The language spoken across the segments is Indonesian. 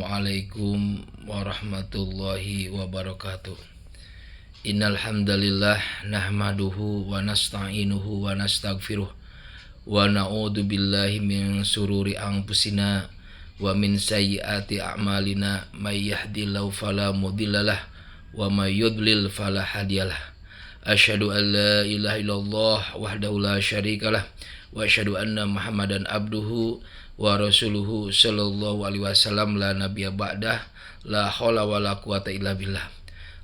Assalamualaikum warahmatullahi wabarakatuh. Innal hamdalillah nahmaduhu wa nasta'inuhu wa nastaghfiruh wa na'udzu billahi min sururi anfusina wa min sayyiati a'malina may yahdihillahu fala mudhillalah wa may yudlil fala hadiyalah. Asyhadu an la ilaha illallah wahdahu la syarikalah wa asyhadu anna Muhammadan abduhu wa rasuluhu sallallahu alaihi wasallam la nabiyya ba'dah la haula wala quwata illa billah.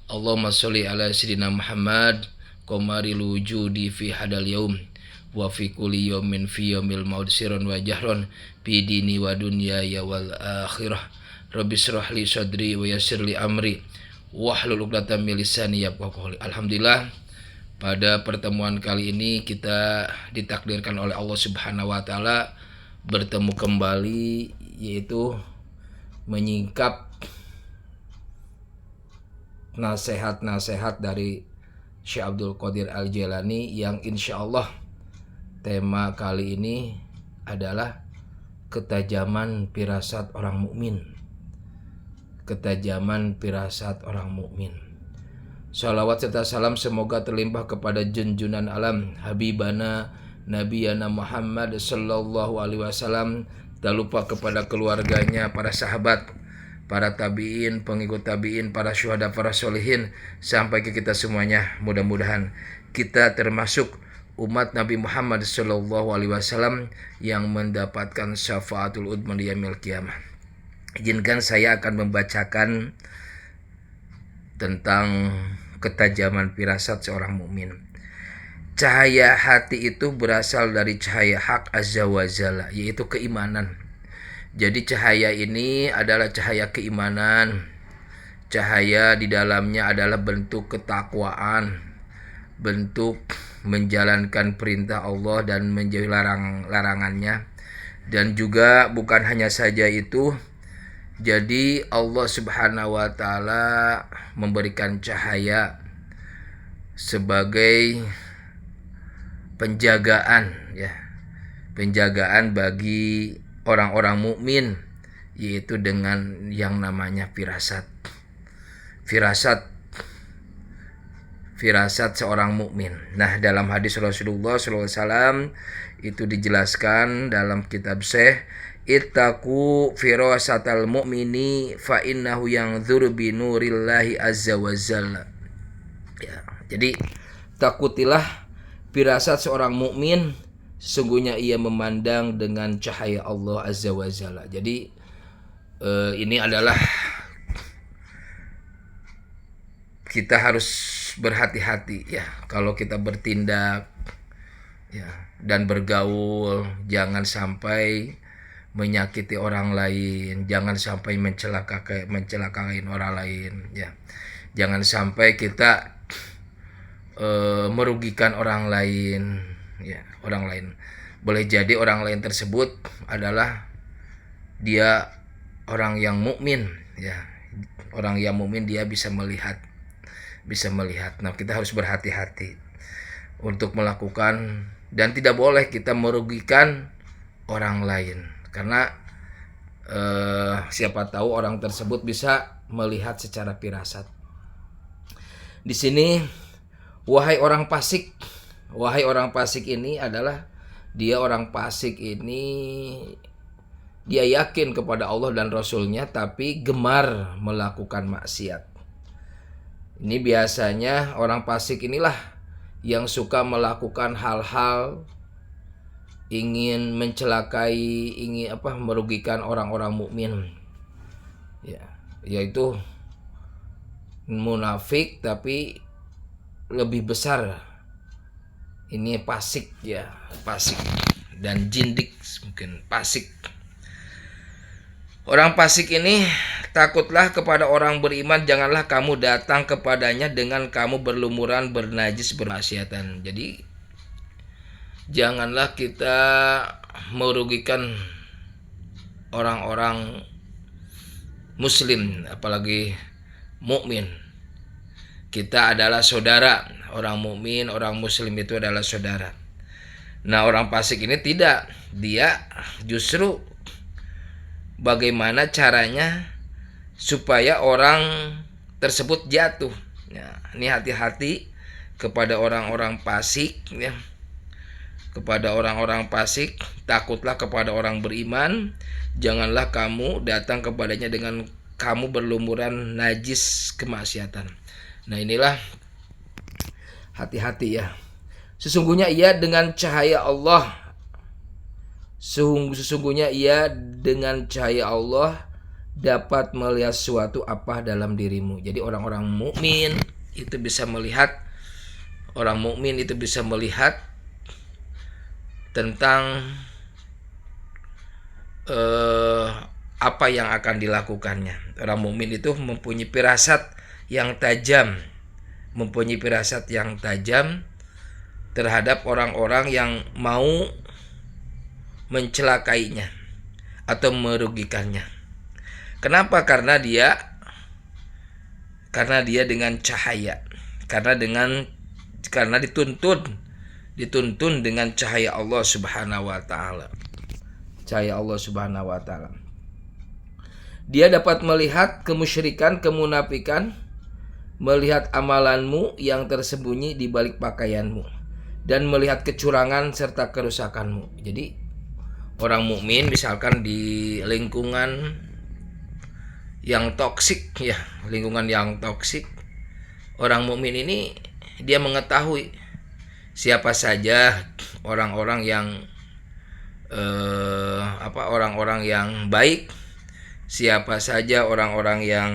Allahumma sholli ala sayyidina Muhammad qamaril wujudi fi hadal yaum wa fi kulli yaumin fi yaumil maut sirran wa jahran fi dini wa dunya ya wal akhirah. Rabbi shrah li sadri wa yassir li amri wahlul 'uqdatam min lisani yafqahu qawli. Alhamdulillah, pada pertemuan kali ini kita ditakdirkan oleh Allah Subhanahu wa taala bertemu kembali, yaitu menyingkap nasihat-nasihat dari Syekh Abdul Qadir Al-Jailani yang insya Allah tema kali ini adalah ketajaman firasat orang mukmin. Ketajaman firasat orang mukmin. Shalawat serta salam semoga terlimpah kepada junjunan alam Habibana Nabiyana Muhammad sallallahu alaihi wasallam, tak lupa kepada keluarganya, para sahabat, para tabi'in, pengikut tabi'in, para syuhada, para sholihin, sampai ke kita semuanya. Mudah-mudahan kita termasuk umat Nabi Muhammad sallallahu alaihi wasallam yang mendapatkan syafaatul udma di yaumil qiyamah. Izinkan saya akan membacakan tentang ketajaman firasat seorang mukmin. Cahaya hati itu berasal dari cahaya hak azza wa jalla, yaitu keimanan. Jadi cahaya ini adalah cahaya keimanan. Cahaya di dalamnya adalah bentuk ketakwaan, bentuk menjalankan perintah Allah dan menjauhi larangannya. Dan juga bukan hanya saja itu, jadi Allah Subhanahu wa taala memberikan cahaya sebagai penjagaan, ya, penjagaan bagi orang-orang mukmin, yaitu dengan yang namanya firasat seorang mukmin. Nah, dalam hadis Rasulullah SAW itu dijelaskan dalam kitab Syekh, ittaqu firasatal mu'mini fa innahu yanzuru bi nurillahi azza wa jalla. Ya, jadi takutilah firasat seorang mukmin, sesungguhnya ia memandang dengan cahaya Allah azza wa jalla. Jadi ini adalah kita harus berhati-hati, ya, kalau kita bertindak, ya, dan bergaul, jangan sampai menyakiti orang lain, jangan sampai mencelakai orang lain, ya. Jangan sampai kita merugikan orang lain, ya, orang lain. Boleh jadi orang lain tersebut adalah dia orang yang mukmin, ya. Orang yang mukmin dia bisa melihat. Nah, kita harus berhati-hati untuk melakukan, dan tidak boleh kita merugikan orang lain, karena siapa tahu orang tersebut bisa melihat secara firasat. Di sini, wahai orang fasik ini adalah orang fasik ini dia yakin kepada Allah dan Rasulnya, tapi gemar melakukan maksiat. Ini biasanya orang fasik inilah yang suka melakukan hal-hal ingin mencelakai, merugikan orang-orang mukmin, ya, yaitu munafik, tapi lebih besar ini fasik, ya, fasik dan jindik, mungkin fasik. Orang fasik ini, takutlah kepada orang beriman, janganlah kamu datang kepadanya dengan kamu berlumuran, bernajis, bermaksiatan. Jadi janganlah kita merugikan orang-orang muslim, apalagi mukmin. Kita adalah saudara. Orang mukmin, orang muslim itu adalah saudara. Nah, orang fasik ini tidak. Dia justru bagaimana caranya supaya orang tersebut jatuh. Ya, ini hati-hati kepada orang-orang fasik, ya. Kepada orang-orang fasik, takutlah kepada orang beriman. Janganlah kamu datang kepadanya dengan kamu berlumuran najis kemaksiatan. Nah, inilah hati-hati ya. Sesungguhnya ia dengan cahaya Allah. Sesungguhnya ia dengan cahaya Allah dapat melihat suatu apa dalam dirimu. Jadi orang-orang mukmin itu bisa melihat, orang mukmin itu bisa melihat tentang apa yang akan dilakukannya. Orang mukmin itu mempunyai firasat yang tajam, terhadap orang-orang yang mau mencelakainya atau merugikannya. Kenapa? Karena dia dengan cahaya, karena dituntun dengan cahaya Allah Subhanahu wa taala. Cahaya Allah Subhanahu wa taala. Dia dapat melihat kemusyrikan, kemunafikan, melihat amalanmu yang tersembunyi di balik pakaianmu, dan melihat kecurangan serta kerusakanmu. Jadi orang mukmin misalkan di lingkungan yang toksik, ya, lingkungan yang toksik, orang mukmin ini dia mengetahui siapa saja orang-orang yang orang-orang yang baik, siapa saja orang-orang yang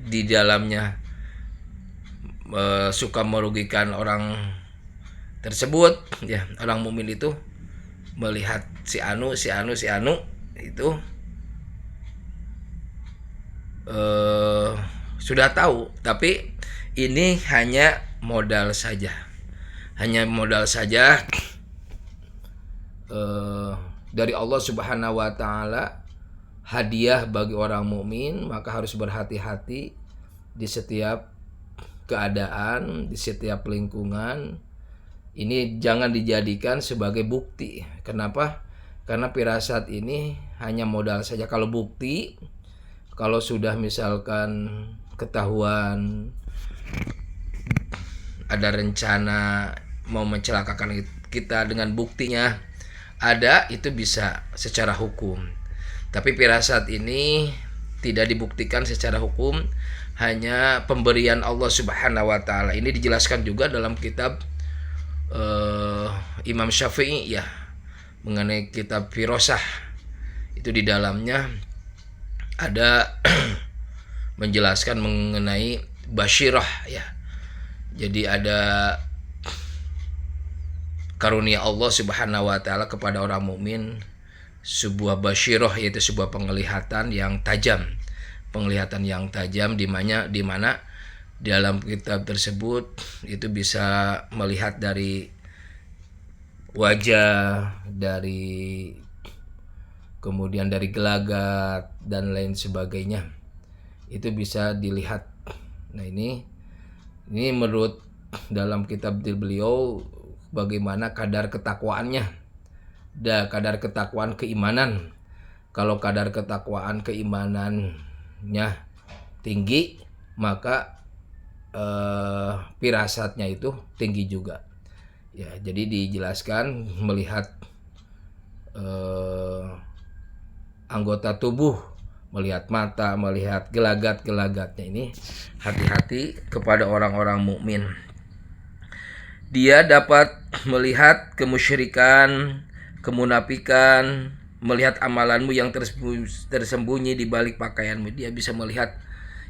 di dalamnya suka merugikan orang tersebut, ya. Orang mukmin itu melihat si anu itu sudah tahu, tapi ini hanya modal saja dari Allah Subhanahu wa taala, hadiah bagi orang mukmin. Maka harus berhati-hati di setiap keadaan, di setiap lingkungan. Ini jangan dijadikan sebagai bukti. Kenapa? Karena firasat ini hanya modal saja. Kalau bukti, kalau sudah misalkan ketahuan ada rencana mau mencelakakan kita, dengan buktinya ada, itu bisa secara hukum. Tapi firasat ini tidak dibuktikan secara hukum, hanya pemberian Allah Subhanahu wa taala. Ini dijelaskan juga dalam kitab Imam Syafi'i, ya, mengenai kitab Firasah. Itu di dalamnya ada menjelaskan mengenai basyirah, ya. Jadi ada karunia Allah Subhanahu wa taala kepada orang mukmin, sebuah basyirah, yaitu sebuah penglihatan yang tajam, di mana dalam kitab tersebut itu bisa melihat dari wajah, kemudian dari gelagat dan lain sebagainya. Itu bisa dilihat. Nah, ini menurut dalam kitab beliau bagaimana kadar ketakwaannya, kadar ketakwaan keimanan. Kalau kadar ketakwaan keimanannya tinggi, maka firasatnya itu tinggi juga. Ya, jadi dijelaskan melihat anggota tubuh, melihat mata, melihat gelagat-gelagatnya. Ini hati-hati kepada orang-orang mukmin. Dia dapat melihat kemusyrikan, kemunafikan, melihat amalanmu yang tersembunyi di balik pakaianmu. Dia bisa melihat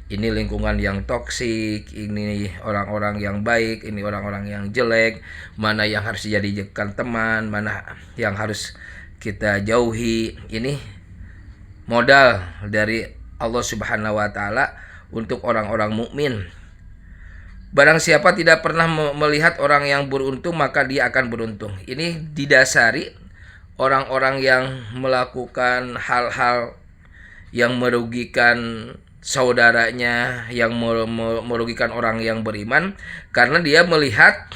ini lingkungan yang toksik, ini orang-orang yang baik, ini orang-orang yang jelek, mana yang harus dijadikan teman, mana yang harus kita jauhi. Ini modal dari Allah Subhanahu wa taala untuk orang-orang mukmin. Barang siapa tidak pernah melihat orang yang beruntung, maka dia akan beruntung. Ini didasari orang-orang yang melakukan hal-hal yang merugikan saudaranya, yang merugikan orang yang beriman, karena dia melihat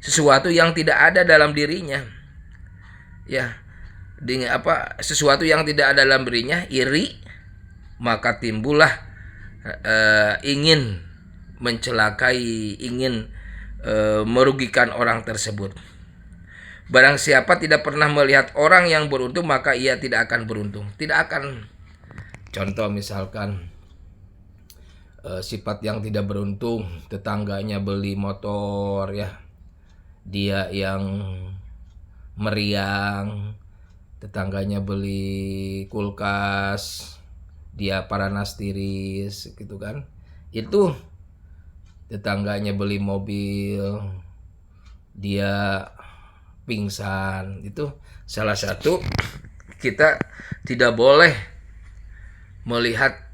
sesuatu yang tidak ada dalam dirinya. Ya, sesuatu yang tidak ada dalam dirinya, iri, maka timbullah ingin mencelakai, ingin merugikan orang tersebut. Barang siapa tidak pernah melihat orang yang beruntung, maka ia tidak akan beruntung. Tidak akan. Contoh misalkan sifat yang tidak beruntung, tetangganya beli motor ya, dia yang meriang, tetangganya beli kulkas, dia paranas tiris gitu kan. Itu tetangganya beli mobil, dia pingsan. Itu salah satu kita tidak boleh melihat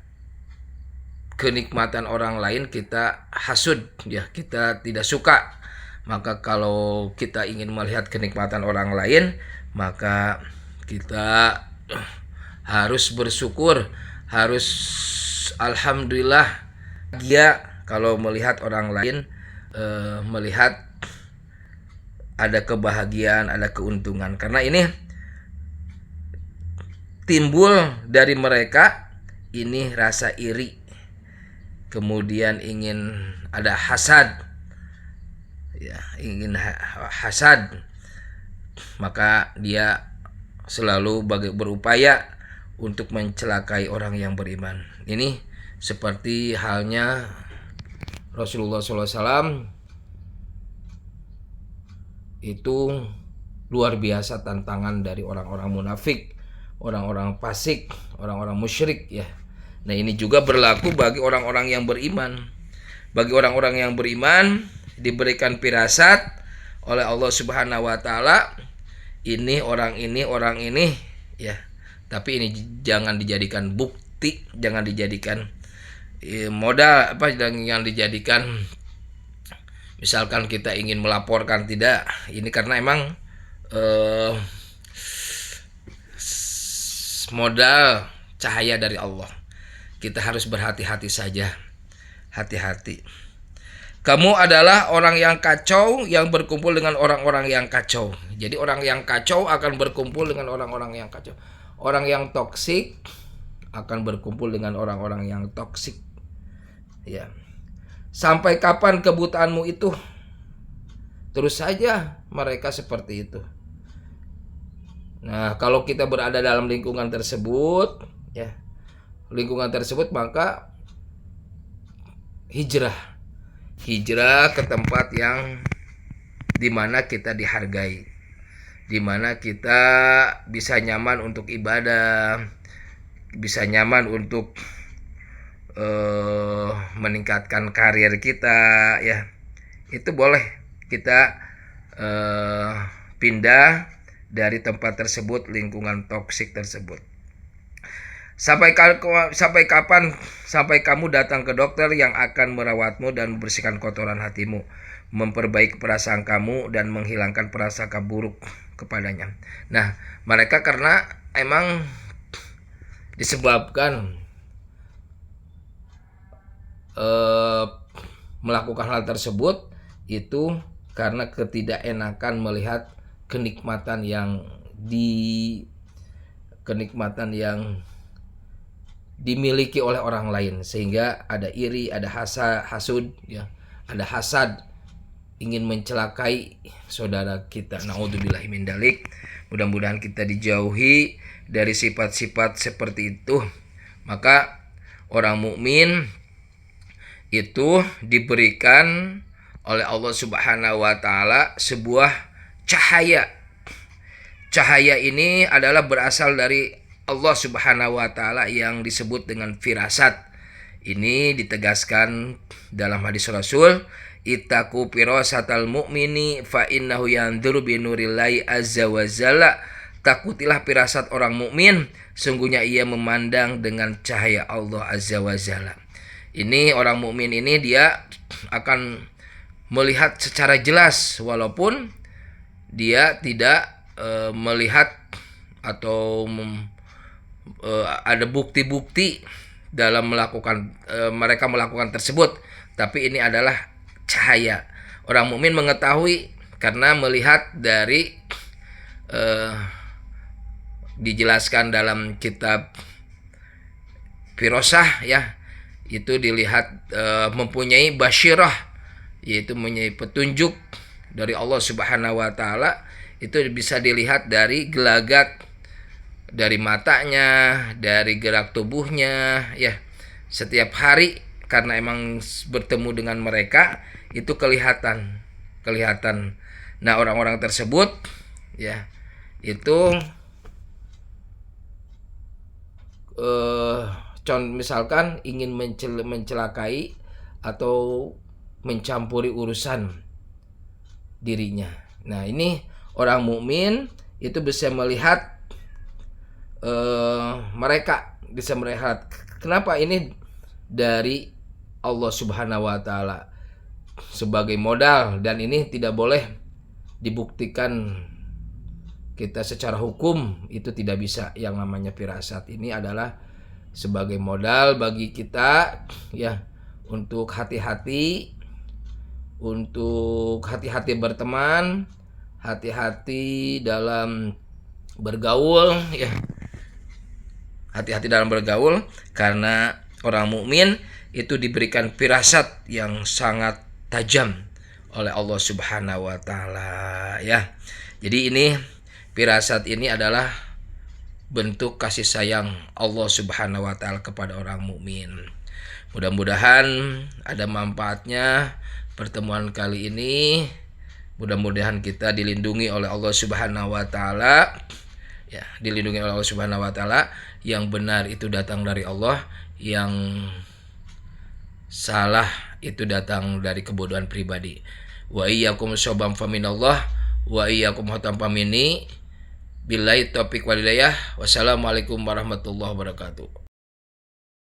kenikmatan orang lain kita hasud ya, kita tidak suka. Maka kalau kita ingin melihat kenikmatan orang lain, maka kita harus bersyukur, harus alhamdulillah dia kalau melihat orang lain melihat ada kebahagiaan, ada keuntungan. Karena ini timbul dari mereka ini rasa iri, kemudian ingin ada hasad ya, ingin hasad, maka dia selalu berupaya untuk mencelakai orang yang beriman. Ini seperti halnya Rasulullah SAW, itu luar biasa tantangan dari orang-orang munafik, orang-orang fasik, orang-orang musyrik ya. Nah, ini juga berlaku bagi orang-orang yang beriman. Bagi orang-orang yang beriman diberikan firasat oleh Allah Subhanahu wa taala, orang ini ya. Tapi ini jangan dijadikan bukti, jangan dijadikan modal, jangan dijadikan misalkan kita ingin melaporkan, tidak. Ini karena emang modal cahaya dari Allah. Kita harus berhati-hati saja. Hati-hati. Kamu adalah orang yang kacau yang berkumpul dengan orang-orang yang kacau. Jadi orang yang kacau akan berkumpul dengan orang-orang yang kacau. Orang yang toksik akan berkumpul dengan orang-orang yang toksik. Ya. Sampai kapan kebutaanmu itu? Terus saja mereka seperti itu. Nah, kalau kita berada dalam lingkungan tersebut, ya, maka hijrah ke tempat yang dimana kita dihargai, dimana kita bisa nyaman untuk ibadah, bisa nyaman untuk meningkatkan karir kita ya. Itu boleh kita pindah dari tempat tersebut, lingkungan toksik tersebut. Sampai kapan? Sampai kamu datang ke dokter yang akan merawatmu dan membersihkan kotoran hatimu, memperbaiki perasaan kamu dan menghilangkan prasangka buruk kepadanya. Nah, mereka karena emang disebabkan melakukan hal tersebut itu karena ketidakenakan melihat kenikmatan yang dimiliki oleh orang lain, sehingga ada iri, ada hasud ya, ada hasad, ingin mencelakai saudara kita. Naudzubillahi min dzalik. Mudah-mudahan kita dijauhi dari sifat-sifat seperti itu. Maka orang mukmin itu diberikan oleh Allah Subhanahu wa taala sebuah cahaya. Cahaya ini adalah berasal dari Allah Subhanahu wa taala yang disebut dengan firasat. Ini ditegaskan dalam hadis Rasul, ittaqu firasatal mu'mini fa innahu yanzuru bi nurillahi azza wa jalla. Takutilah firasat orang mukmin, sungguhnya ia memandang dengan cahaya Allah azza wa jalla. Ini orang mukmin ini dia akan melihat secara jelas walaupun dia tidak melihat atau ada bukti-bukti dalam mereka melakukan tersebut, tapi ini adalah cahaya. Orang mukmin mengetahui karena melihat dari dijelaskan dalam kitab firasah ya, itu dilihat mempunyai basyirah, yaitu mempunyai petunjuk dari Allah Subhanahu wa taala. Itu bisa dilihat dari gelagat dari matanya, dari gerak tubuhnya ya. Setiap hari karena emang bertemu dengan mereka itu kelihatan. Nah, orang-orang tersebut ya itu misalkan ingin mencelakai atau mencampuri urusan dirinya. Nah, ini orang mukmin itu bisa melihat mereka, bisa melihat kenapa ini dari Allah Subhanahu wa taala sebagai modal, dan ini tidak boleh dibuktikan kita secara hukum, itu tidak bisa. Yang namanya firasat ini adalah sebagai modal bagi kita ya untuk hati-hati berteman, hati-hati dalam bergaul ya. Hati-hati dalam bergaul, karena orang mukmin itu diberikan firasat yang sangat tajam oleh Allah Subhanahu wa taala ya. Jadi ini firasat ini adalah bentuk kasih sayang Allah Subhanahu wa taala kepada orang mukmin. Mudah-mudahan ada manfaatnya pertemuan kali ini. Mudah-mudahan kita dilindungi oleh Allah Subhanahu wa taala. Ya, dilindungi oleh Allah Subhanahu wa taala. Yang benar itu datang dari Allah, yang salah itu datang dari kebodohan pribadi. Wa iyyakum syobam faminallah wa iyyakum hatam famini. Billahi taufiq wal hidayah. Wassalamualaikum warahmatullahi wabarakatuh.